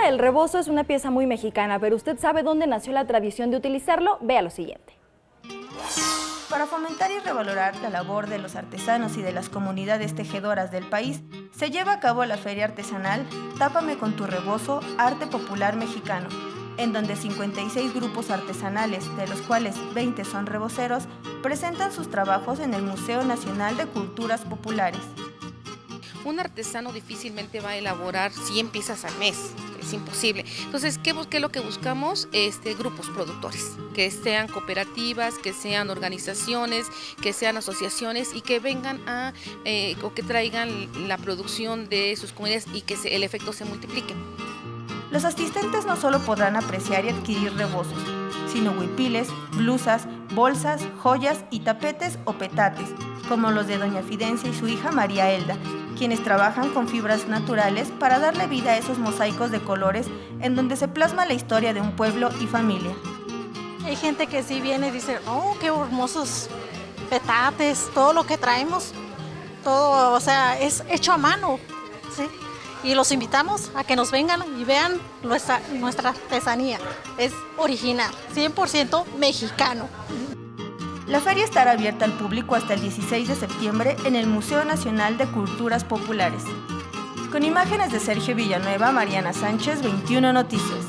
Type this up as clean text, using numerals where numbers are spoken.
duda, el rebozo es una pieza muy mexicana, pero ¿usted sabe dónde nació la tradición de utilizarlo? Vea lo siguiente. Para fomentar y revalorar la labor de los artesanos y de las comunidades tejedoras del país, se lleva a cabo la feria artesanal Tápame con tu rebozo, Arte Popular Mexicano, en donde 56 grupos artesanales, de los cuales 20 son reboceros, presentan sus trabajos en el Museo Nacional de Culturas Populares. Un artesano difícilmente va a elaborar 100 piezas al mes, es imposible. Entonces, ¿qué es lo que buscamos? Grupos productores, que sean cooperativas, que sean organizaciones, que sean asociaciones y que vengan o que traigan la producción de sus comunidades y que el efecto se multiplique. Los asistentes no solo podrán apreciar y adquirir rebozos, sino huipiles, blusas, bolsas, joyas y tapetes o petates, como los de doña Fidencia y su hija María Elda, quienes trabajan con fibras naturales para darle vida a esos mosaicos de colores en donde se plasma la historia de un pueblo y familia. Hay gente que sí viene y dice, oh, qué hermosos petates, todo lo que traemos, todo, o sea, es hecho a mano, ¿sí? Y los invitamos a que nos vengan y vean nuestra artesanía. Es original, 100% mexicano. La feria estará abierta al público hasta el 16 de septiembre en el Museo Nacional de Culturas Populares. Con imágenes de Sergio Villanueva, Mariana Sánchez, 21 Noticias.